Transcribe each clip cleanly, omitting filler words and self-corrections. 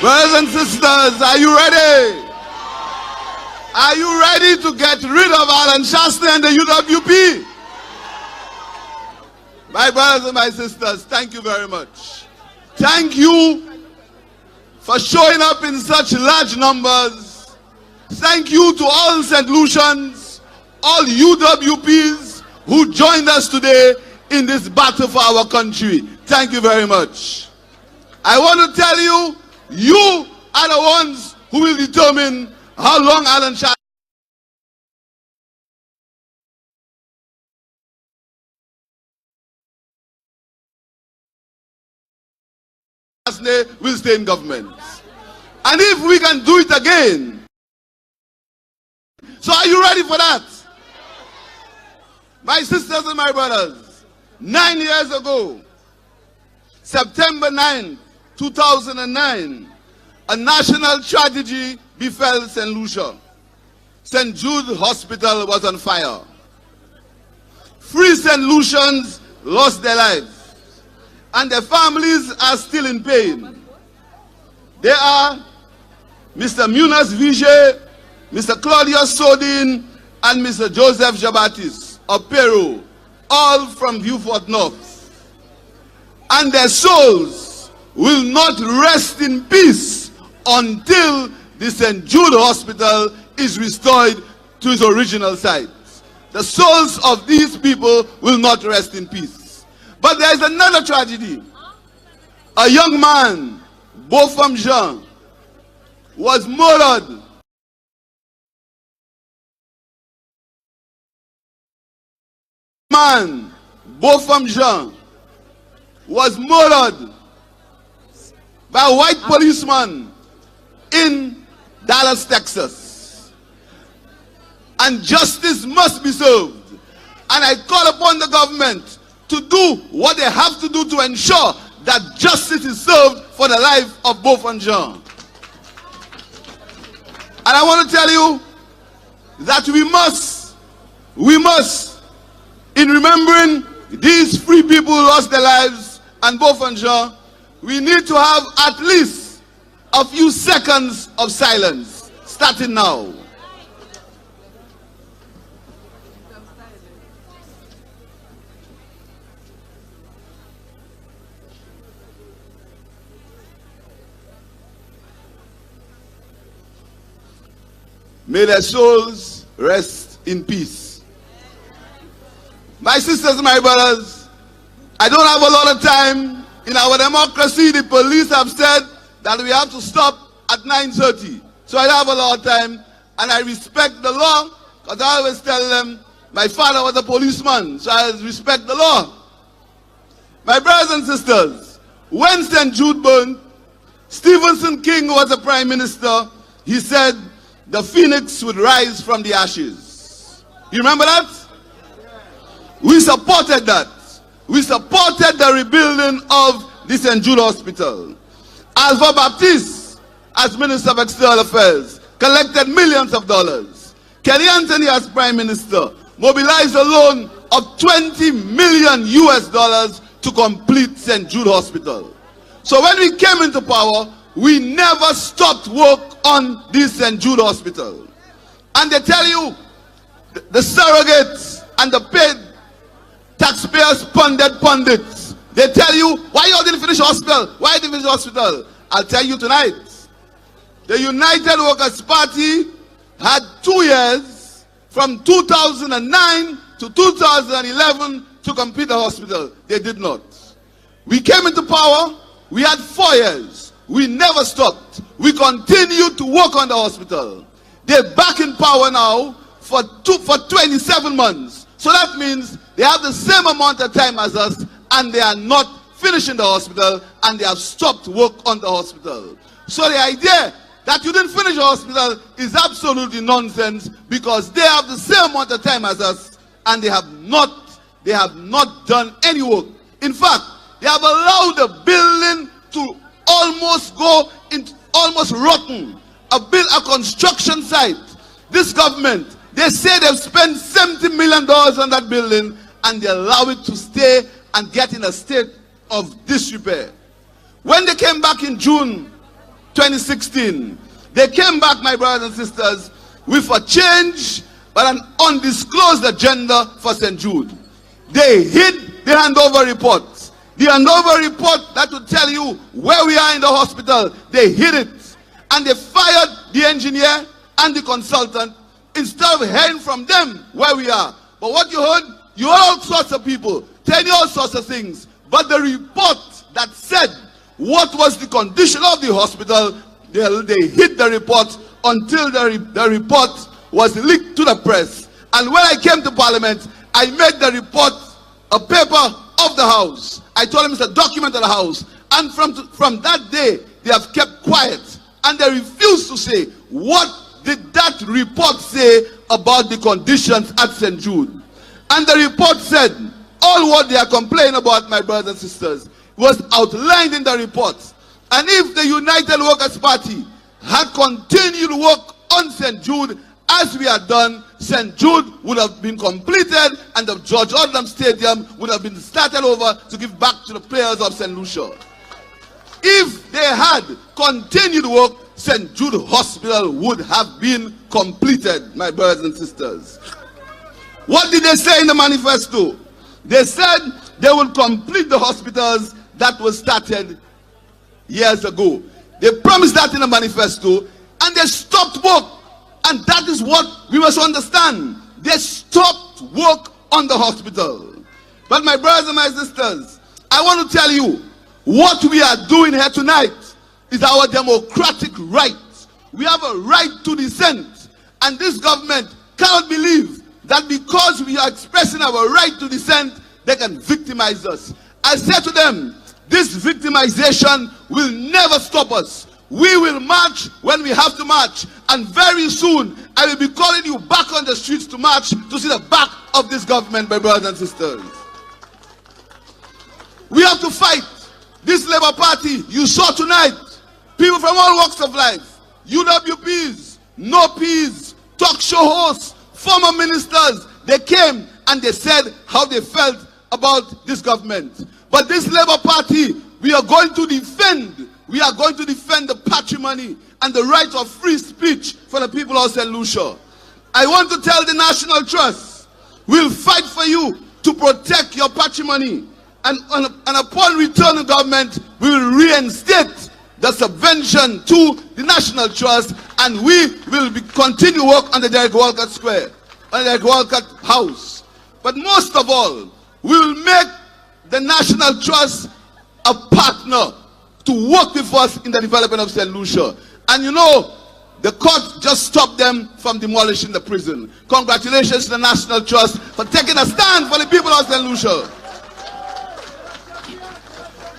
Brothers and sisters, are you ready? Are you ready to get rid of Alan Shasta and the UWP? My brothers and my sisters, thank you very much. Thank you for showing up in such large numbers. Thank you to all St. Lucians, all UWPs who joined us today in this battle for our country. Thank you very much. I want to tell you, you are the ones who will determine how long Alan Shasta will stay in government. And if we can do it again. So are you ready for that? My sisters and my brothers, 9 years ago, September 9, 2009, a national tragedy befell St. Lucia. St. Jude Hospital was on fire. 3 St. Lucians lost their lives, and their families are still in pain. They are Mr. Munas Vijay, Mr. Claudius Sodin, and Mr. Joseph Jabatis of Peru, all from Beaufort North. And their souls will not rest in peace until the St. Jude Hospital is restored to its original site. The souls of these people will not rest in peace. But there is another tragedy. A young man, Beaufort Jean, was murdered. Man, Beaufort Jean, was murdered by a white policeman in Dallas, Texas. And justice must be served. And I call upon the government to do what they have to do to ensure that justice is served for the life of Beaufort Jean. And I want to tell you that we must, in remembering these 3 people who lost their lives and Beaufort Jean, we need to have at least a few seconds of silence, starting now. May their souls rest in peace. My sisters and my brothers, I don't have a lot of time. In our democracy, the police have said that we have to stop at 9:30. So I don't have a lot of time, and I respect the law, because I always tell them, my father was a policeman, so I respect the law. My brothers and sisters, when St. Jude burned, Stephenson King was the prime minister. He said the phoenix would rise from the ashes. You remember that? We supported that. We supported the rebuilding of the St. Jude Hospital. Alva Baptiste, as Minister of External Affairs, collected millions of dollars. Kelly Anthony, as Prime Minister, mobilized a loan of $20 million to complete St. Jude Hospital. So when we came into power, we never stopped work on this St. Jude Hospital. And they tell you, the surrogates and the paid taxpayers pundits, they tell you, why you didn't finish the hospital? Why didn't you finish the hospital? I'll tell you tonight. The United Workers' Party had 2 years, from 2009 to 2011, to complete the hospital. They did not. We came into power, we had 4 years. We never stopped. We continued to work on the hospital. They're back in power now for 27 months. So that means they have the same amount of time as us, and they are not finishing the hospital, and they have stopped work on the hospital. So the idea that you didn't finish the hospital is absolutely nonsense, because they have the same amount of time as us, and they have not done any work. In fact, they have allowed the building to almost go into almost rotten. A construction site. This government, they say they've spent $70 million on that building, and they allow it to stay and get in a state of disrepair. When they came back in June 2016. They came back, my brothers and sisters, with a change but an undisclosed agenda for St. Jude. They hid the handover report. The handover report that would tell you where we are in the hospital, they hid it. And they fired the engineer and the consultant instead of hearing from them where we are. But what you heard all sorts of people telling you all sorts of things. But the report that said what was the condition of the hospital, they hid the report until the report was leaked to the press. And when I came to Parliament, I made the report a paper of the House. I told them it's a document of the House. And from that day, they have kept quiet. And they refuse to say, what did that report say about the conditions at St. Jude? And the report said, all what they are complaining about, my brothers and sisters, was outlined in the report. And if the United Workers' Party had continued to work on St. Jude as we had done, St. Jude would have been completed and the George Odlum Stadium would have been started over to give back to the players of St. Lucia. If they had continued work, St. Jude Hospital would have been completed, my brothers and sisters. What did they say in the manifesto? They said they will complete the hospitals that were started years ago. They promised that in the manifesto and they stopped work. And that is what we must understand. They stopped work on the hospital. But my brothers and my sisters, I want to tell you, what we are doing here tonight is our democratic right. We have a right to dissent. And this government cannot believe that because we are expressing our right to dissent, they can victimize us. I said to them, this victimization will never stop us. We will march when we have to march. And very soon, I will be calling you back on the streets to march to see the back of this government, my brothers and sisters. We have to fight. This Labour Party, you saw tonight, people from all walks of life, UWPs, NOPs, talk show hosts, former ministers, they came and they said how they felt about this government. But this Labour Party, we are going to defend the patrimony and the right of free speech for the people of St. Lucia. I want to tell the National Trust, we'll fight for you to protect your patrimony. And upon return of government, we will reinstate the subvention to the National Trust, and we will continue work on the Derek Walcott Square, on the Derek Walcott House. But most of all, we will make the National Trust a partner to work with us in the development of St. Lucia. And you know, the court just stopped them from demolishing the prison. Congratulations to the National Trust for taking a stand for the people of St. Lucia.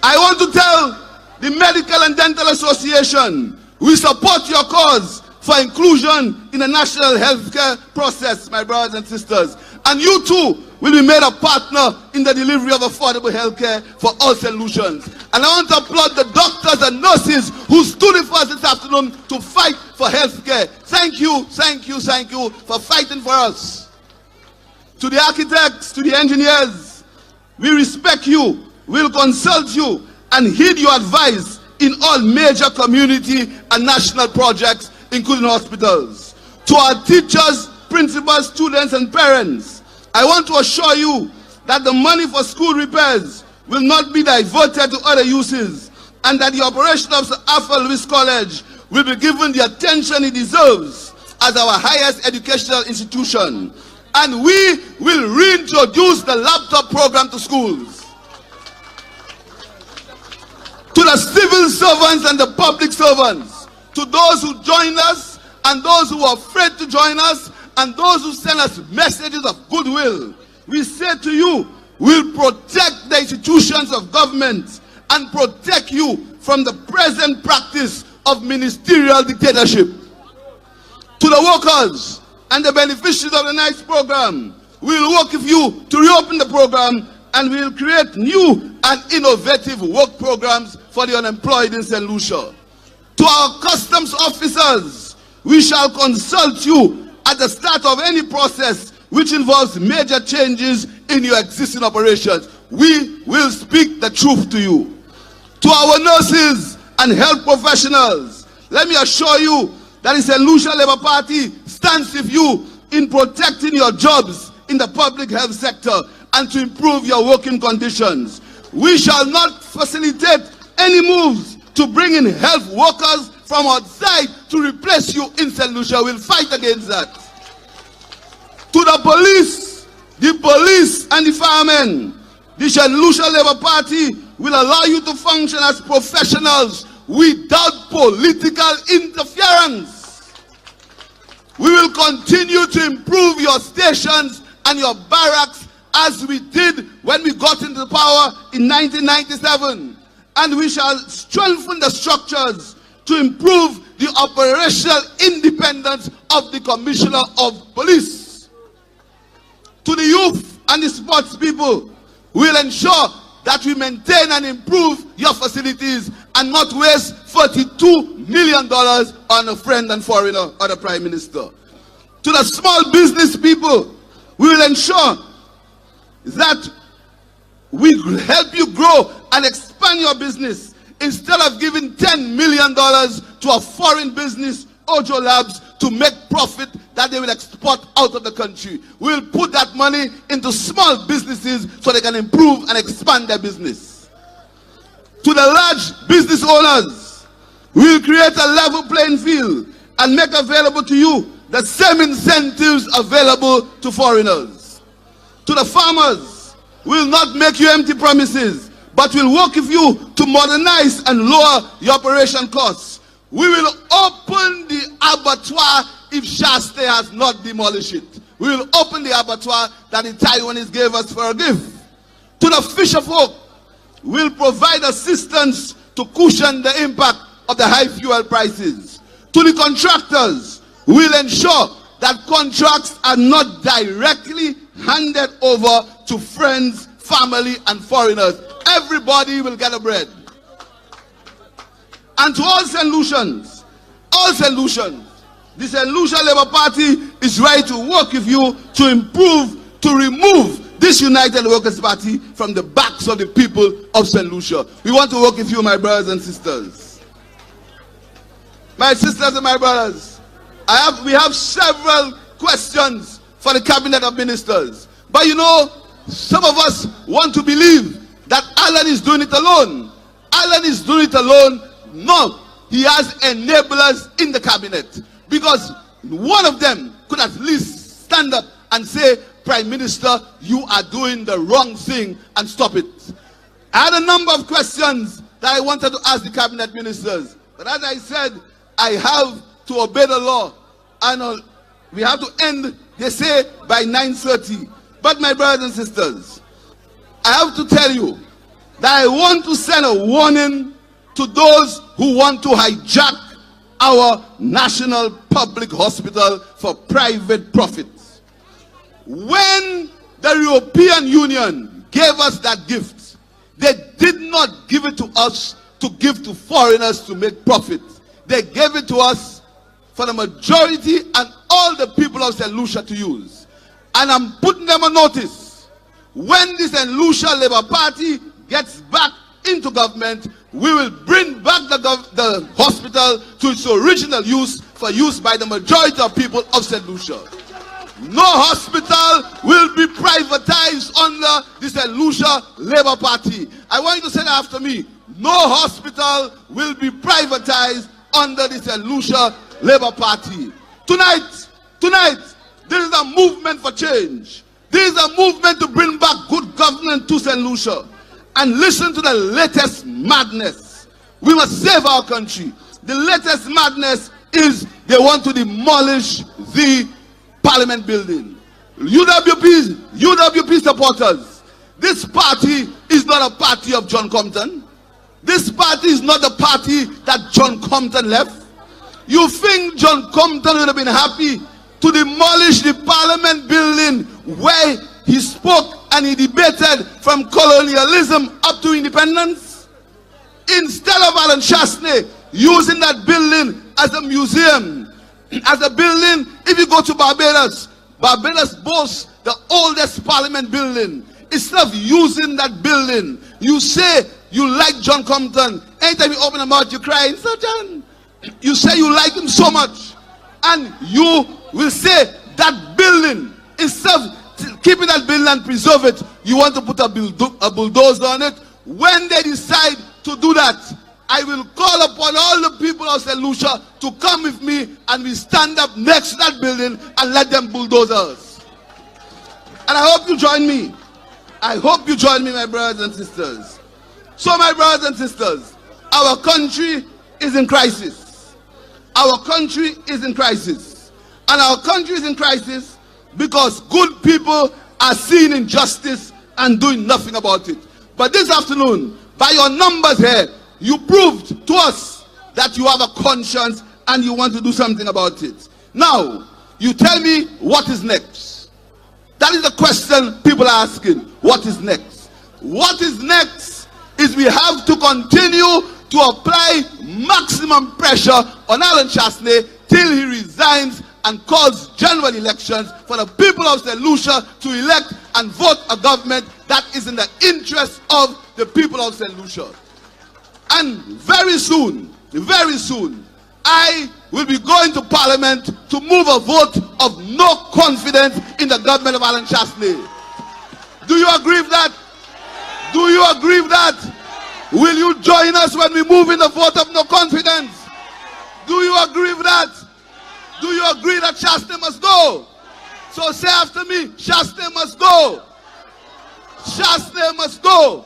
I want to tell the Medical and Dental Association, we support your cause for inclusion in the national healthcare process, my brothers and sisters. And you too will be made a partner in the delivery of affordable healthcare for all St. Lucians. And I want to applaud the doctors and nurses who stood with us this afternoon to fight for healthcare. Thank you, thank you, thank you for fighting for us. To the architects, to the engineers, we respect you, we'll consult you, and heed your advice in all major community and national projects, including hospitals. To our teachers, principals, students, and parents, I want to assure you that the money for school repairs will not be diverted to other uses, and that the operation of Alpha Lewis College will be given the attention it deserves as our highest educational institution. And we will reintroduce the laptop program to schools. To the civil servants and the public servants, to those who join us and those who are afraid to join us, and those who send us messages of goodwill, we say to you, we'll protect the institutions of government and protect you from the present practice of ministerial dictatorship. To the workers and the beneficiaries of the NICE program, we'll work with you to reopen the program, and we'll create new and innovative work programs for the unemployed in St. Lucia. To our customs officers, we shall consult you at the start of any process which involves major changes in your existing operations. We will speak the truth to you. To our nurses and health professionals, Let me assure you that the St. Lucia Labour Party stands with you in protecting your jobs in the public health sector and to improve your working conditions. We shall not facilitate any moves to bring in health workers from outside to replace you in St. Lucia. We'll fight against that. To the police and the firemen, the St. Lucia Labour Party will allow you to function as professionals without political interference. We will continue to improve your stations and your barracks as we did when we got into power in 1997. And we shall strengthen the structures to improve the operational independence of the Commissioner of Police. To the youth and the sports people, we will ensure that we maintain and improve your facilities and not waste $42 million on a friend and foreigner or the Prime Minister. To the small business people, we will ensure that we help you grow and expand your business instead of giving $10 million to a foreign business, Ojo Labs, to make profit that they will export out of the country. We will put that money into small businesses so they can improve and expand their business. To the large business owners, we will create a level playing field and make available to you the same incentives available to foreigners. To the farmers, we will not make you empty promises, but we'll work with you to modernize and lower your operation costs. We will open the abattoir if Shaste has not demolished it. We will open the abattoir that the Taiwanese gave us for a gift. To the fisher folk, we'll provide assistance to cushion the impact of the high fuel prices. To the contractors, we'll ensure that contracts are not directly handed over to friends, family, and foreigners. Everybody will get a bread. And to all St. Lucians, the St. Lucia Labour Party is ready to work with you to improve, to remove this United Workers' Party from the backs of the people of St. Lucia. We want to work with you, my brothers and sisters. My sisters and my brothers, we have several questions for the Cabinet of Ministers. But you know, some of us want to believe that Alan is doing it alone. Alan is doing it alone. No, he has enablers in the cabinet, because one of them could at least stand up and say, Prime Minister, you are doing the wrong thing, and stop it. I had a number of questions that I wanted to ask the cabinet ministers, but as I said, I have to obey the law, and we have to end, they say, by 9:30. But my brothers and sisters, I have to tell you that I want to send a warning to those who want to hijack our national public hospital for private profits. When the European Union gave us that gift, they did not give it to us to give to foreigners to make profit. They gave it to us for the majority and all the people of St. Lucia to use. And I'm putting them on notice. When the St. Lucia Labour Party gets back into government, we will bring back the hospital to its original use, for use by the majority of people of St. Lucia. No hospital will be privatized under the St. Lucia Labour Party. I want you to say that after me. No hospital will be privatized under the St. Lucia Labour Party. Tonight, there is a movement for change. There is a movement to bring back good governance to St. Lucia. And listen to the latest madness. We must save our country. The latest madness is they want to demolish the Parliament building. UWP supporters, this party is not a party of John Compton. This party is not the party that John Compton left. You think John Compton would have been happy to demolish the Parliament building where he spoke and he debated from colonialism up to independence? Instead of Alan Chasney using that building as a museum, as a building, if you go to Barbados boasts the oldest Parliament building. Instead of using that building, you say you like John Compton. Anytime you open your mouth, you're crying, so John, You say you like him so much, and you will say that building, instead of keeping that building and preserve it, you want to put a bulldozer on it. When they decide to do that, I will call upon all the people of St. Lucia to come with me, and we stand up next to that building and let them bulldoze us. And I hope you join me. I hope you join me, my brothers and sisters. So, my brothers and sisters, our country is in crisis. Our country is in crisis. And our country is in crisis because good people are seeing injustice and doing nothing about it. But this afternoon, by your numbers here, you proved to us that you have a conscience and you want to do something about it. Now, you tell me what is next. That is the question people are asking. What is next? What is next is we have to continue to apply maximum pressure on Alan Chastney till he resigns and calls general elections for the people of St. Lucia to elect and vote a government that is in the interest of the people of St. Lucia. And very soon, I will be going to Parliament to move a vote of no confidence in the government of Alan Chastney. Do you agree with that? Do you agree with that? Will you join us when we move in the vote of no confidence? Do you agree with that? Do you agree that Chastney must go? So say after me, Chastney must go. Chastney must go.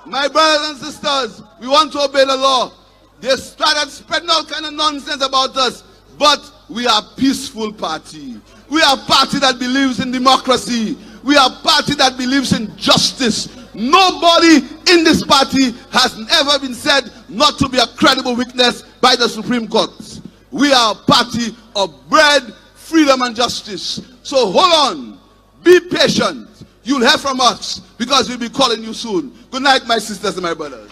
My brothers and sisters, we want to obey the law. They started spreading all kind of nonsense about us, but we are a peaceful party. We are a party that believes in democracy. We are a party that believes in justice. Nobody in this party has ever been said not to be a credible witness by the Supreme Court. We are a party of bread, freedom, and justice. So hold on. Be patient. You'll hear from us because we'll be calling you soon. Good night, my sisters and my brothers.